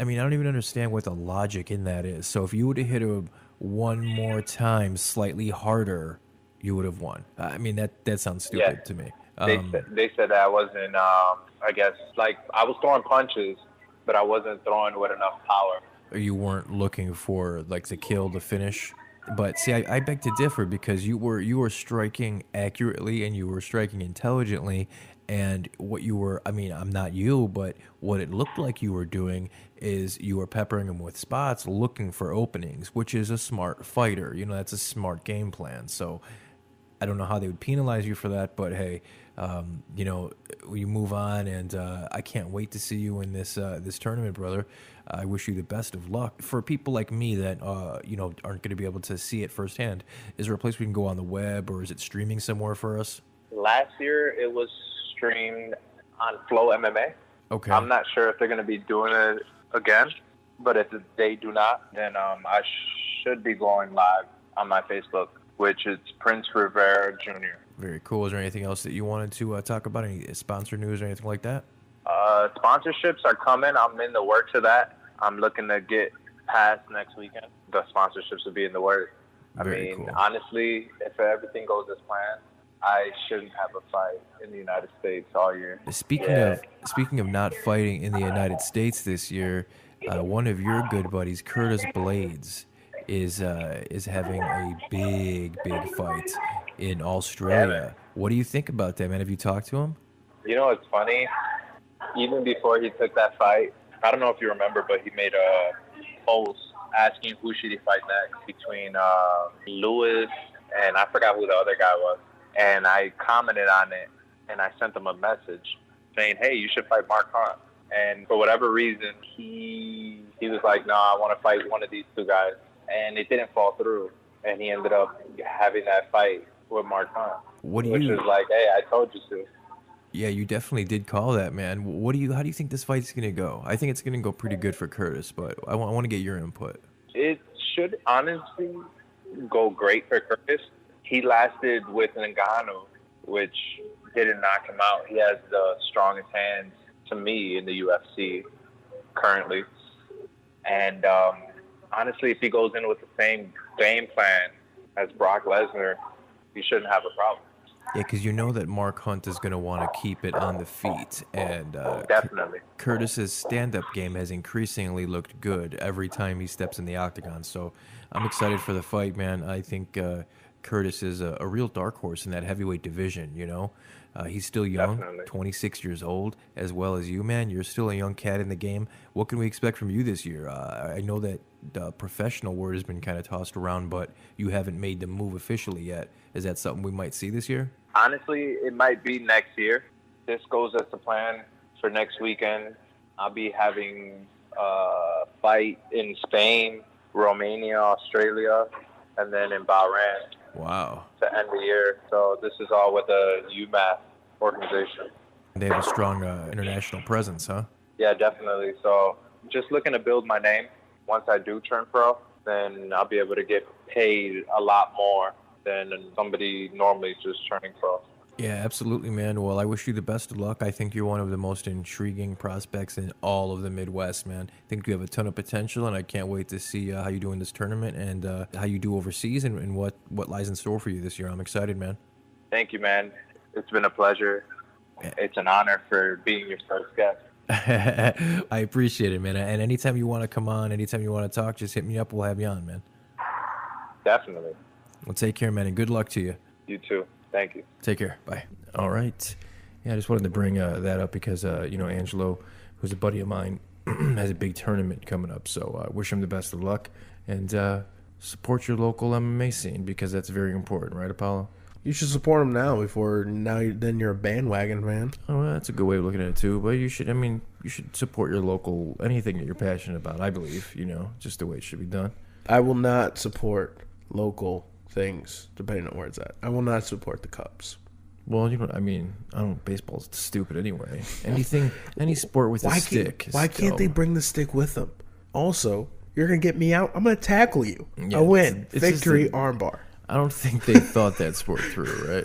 mean, I don't even understand what the logic in that is. So if you would have hit him one more time slightly harder, you would have won. I mean, that sounds stupid to me. They said that I wasn't, I guess, like, I was throwing punches, but I wasn't throwing with enough power. You weren't looking for, like, the kill, the finish. But see, I beg to differ, because you were striking accurately and you were striking intelligently, and what you were, I mean, I'm not you, but what it looked like you were doing is you were peppering him with spots, looking for openings, which is a smart fighter. That's a smart game plan. So I don't know how they would penalize you for that, but hey, you move on, and I can't wait to see you in this tournament, brother. I wish you the best of luck. For people like me that aren't going to be able to see it firsthand, is there a place we can go on the web, or is it streaming somewhere for us? Last year it was streamed on Flow MMA. Okay. I'm not sure if they're going to be doing it again, but if they do not, then I should be going live on my Facebook, which is Prince Rivera Jr. Very cool. Is there anything else that you wanted to talk about? Any sponsor news or anything like that? Sponsorships are coming. I'm in the works of that. I'm looking to get past next weekend. The sponsorships will be in the works. Very cool. Honestly, if everything goes as planned, I shouldn't have a fight in the United States all year. Speaking of not fighting in the United States this year, one of your good buddies, Curtis Blades, is having a big fight in Australia. What do you think about that, man? Have you talked to him? It's funny. Even before he took that fight, I don't know if you remember, but he made a post asking who should he fight next between Lewis and I forgot who the other guy was. And I commented on it, and I sent him a message saying, hey, you should fight Mark Hunt. And for whatever reason, he was like, no, I want to fight one of these two guys. And it didn't fall through. And he ended up having that fight with Mark Hunt. Which is like, hey, I told you to. Yeah, you definitely did call that, man. How do you think this fight's going to go? I think it's going to go pretty good for Curtis, but I want to get your input. It should honestly go great for Curtis. He lasted with Ngannou, which didn't knock him out. He has the strongest hands, to me, in the UFC currently. And honestly, if he goes in with the same game plan as Brock Lesnar, he shouldn't have a problem. Yeah, because you know that Mark Hunt is going to want to keep it on the feet, and Definitely. Curtis's stand-up game has increasingly looked good every time he steps in the octagon. So I'm excited for the fight, man. I think Curtis is a real dark horse in that heavyweight division. You know, he's still young, Definitely. 26 years old, as well as you, man. You're still a young cat in the game. What can we expect from you this year? I know that the professional word has been kind of tossed around, but you haven't made the move officially yet. Is that something we might see this year? Honestly, it might be next year. This goes as the plan for next weekend. I'll be having a fight in Spain, Romania, Australia, and then in Bahrain Wow. to end the year. So this is all with the UMass organization. They have a strong international presence, huh? Yeah, definitely. So just looking to build my name. Once I do turn pro, then I'll be able to get paid a lot more than somebody normally just turning pro. Yeah, absolutely, man. Well, I wish you the best of luck. I think you're one of the most intriguing prospects in all of the Midwest, man. I think you have a ton of potential, and I can't wait to see how you do in this tournament and how you do overseas and what lies in store for you this year. I'm excited, man. Thank you, man. It's been a pleasure. It's an honor for being your first guest. I appreciate it, man. And anytime you want to come on, anytime you want to talk, just hit me up. We'll have you on, man. Definitely. Well, take care, man, and good luck to you. You too. Thank you. Take care. Bye. All right. Yeah, I just wanted to bring that up because, Angelo, who's a buddy of mine, has a big tournament coming up. So I wish him the best of luck and support your local MMA scene because that's very important, right, Apollo? You should support him now then you're a bandwagon fan. Oh, well, that's a good way of looking at it, too. But you should support your local, anything that you're passionate about, I believe, just the way it should be done. I will not support local things, depending on where it's at. I will not support the Cubs. Well, baseball's stupid anyway. Any sport with a stick. Why can't they bring the stick with them? Also, you're going to get me out. I'm going to tackle you. Yeah, I win. it's Victory armbar. I don't think they thought that sport through, right?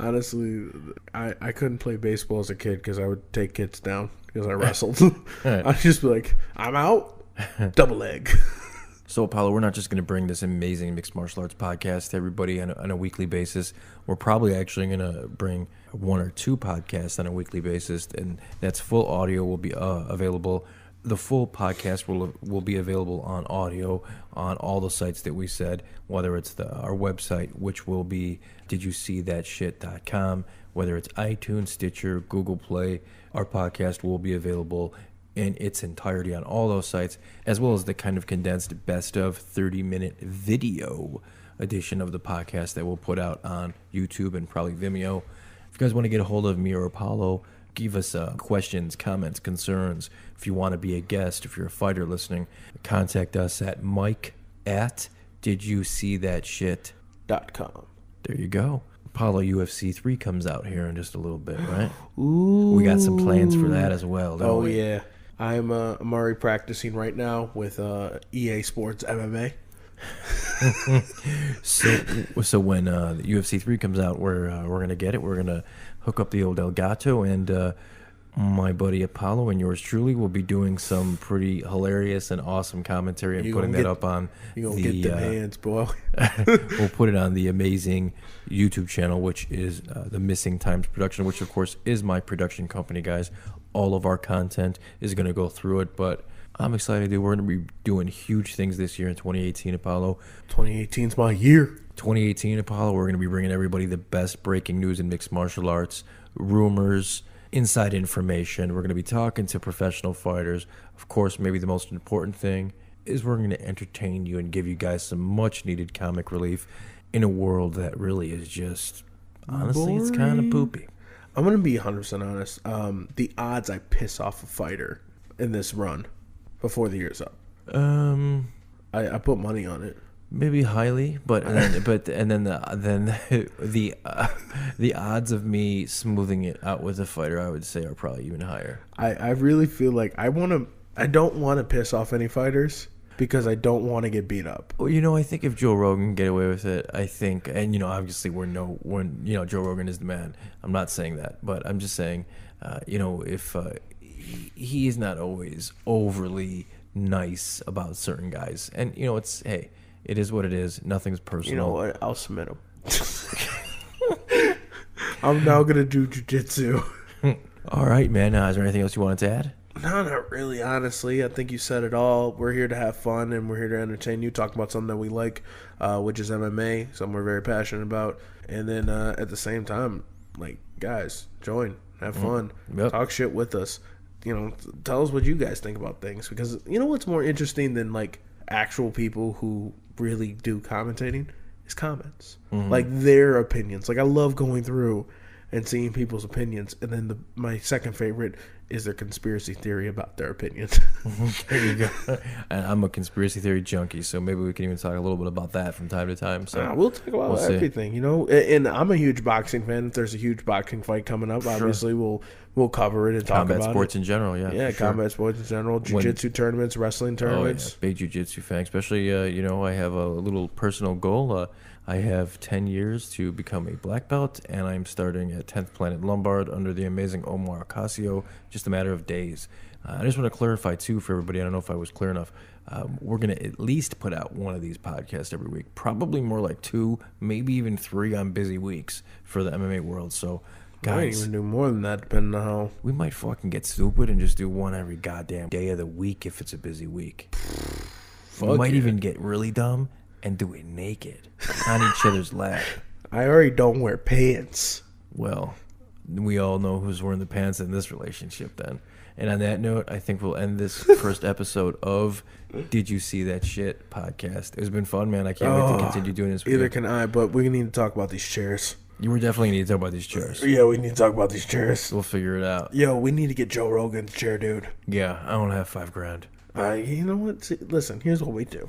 Honestly, I couldn't play baseball as a kid because I would take kids down because I wrestled. Right. I'd just be like, I'm out. Double leg. So, Apollo, we're not just going to bring this amazing mixed martial arts podcast to everybody on a weekly basis. We're probably actually going to bring one or two podcasts on a weekly basis, and that's full audio will be available. The full podcast will be available on audio on all the sites that we said, whether it's our website, which will be didyousseethatshit.com, whether it's iTunes, Stitcher, Google Play. Our podcast will be available in its entirety on all those sites, as well as the kind of condensed best of 30-minute video edition of the podcast that we'll put out on YouTube and probably Vimeo. If you guys want to get a hold of me or Apollo, give us questions, comments, concerns. If you want to be a guest, if you're a fighter listening, contact us at mike@didyousseethatshit.com. There you go. Apollo UFC 3 comes out here in just a little bit, right? Ooh. We got some plans for that as well, don't we? Yeah. I'm already practicing right now with EA Sports MMA. So when the UFC 3 comes out, we're going to get it. We're going to hook up the old Elgato, and my buddy Apollo and yours truly will be doing some pretty hilarious and awesome commentary and putting that up on You're going to get the hands, boy. We'll put it on the amazing YouTube channel, which is the Missing Times Production, which, of course, is my production company, guys. All of our content is going to go through it, but I'm excited, dude. We're going to be doing huge things this year in 2018, Apollo. 2018's my year. 2018, Apollo, we're going to be bringing everybody the best breaking news in mixed martial arts, rumors, inside information. We're going to be talking to professional fighters. Of course, maybe the most important thing is we're going to entertain you and give you guys some much-needed comic relief in a world that really is just, honestly, it's kind of poopy. I'm going to be 100% honest. The odds I piss off a fighter in this run before the year's up. I put money on it. Maybe highly, but the odds of me smoothing it out with a fighter, I would say, are probably even higher. I really feel like I don't want to piss off any fighters because I don't want to get beat up. Well, I think if Joe Rogan can get away with it, I think, and obviously Joe Rogan is the man. I'm not saying that, but I'm just saying, if he is not always overly nice about certain guys, and it is what it is. Nothing's personal. You know what? I'll submit him. I'm now gonna do jiu-jitsu. All right, man. Is there anything else you wanted to add? No, not really, honestly. I think you said it all. We're here to have fun, and we're here to entertain you, talk about something that we like, which is MMA, something we're very passionate about. And then at the same time, like, guys, join, have fun, talk shit with us. You know, tell us what you guys think about things. Because you know what's more interesting than, like, actual people who really do commentating? Is comments. Like, their opinions. Like, I love going through and seeing people's opinions. And then my second favorite is their conspiracy theory about their opinions. There you go. And I'm a conspiracy theory junkie, so maybe we can even talk a little bit about that from time to time. So we'll talk about everything, you know. And I'm a huge boxing fan. If there's a huge boxing fight coming up, obviously we'll cover it and talk about it. Combat sports in general, yeah. Yeah, combat sports in general, jiu-jitsu tournaments, wrestling tournaments. Oh, yeah. Big jiu-jitsu fan, especially, you know, I have a little personal goal. I have 10 years to become a black belt, and I'm starting at 10th Planet Lombard under the amazing Omar Ocasio, just a matter of days. I just want to clarify, too, for everybody, I don't know if I was clear enough, we're going to at least put out one of these podcasts every week, probably more like 2, maybe even 3 on busy weeks for the MMA world, so... Guys, I might even do more than that, depending on how... We might fucking get stupid and just do one every goddamn day of the week if it's a busy week. We might even get really dumb and do it naked on each other's lap. I already don't wear pants. Well, we all know who's wearing the pants in this relationship then. And on that note, I think we'll end this first episode of Did You See That Shit podcast. It's been fun, man. I can't wait to continue doing this with Either you. can I, but we need to talk about these chairs. You were definitely need to talk about these chairs. Yeah, we need to talk about these chairs. We'll figure it out. Yo, we need to get Joe Rogan's chair, dude. Yeah, I don't have $5,000. You know what? See, listen, here's what we do.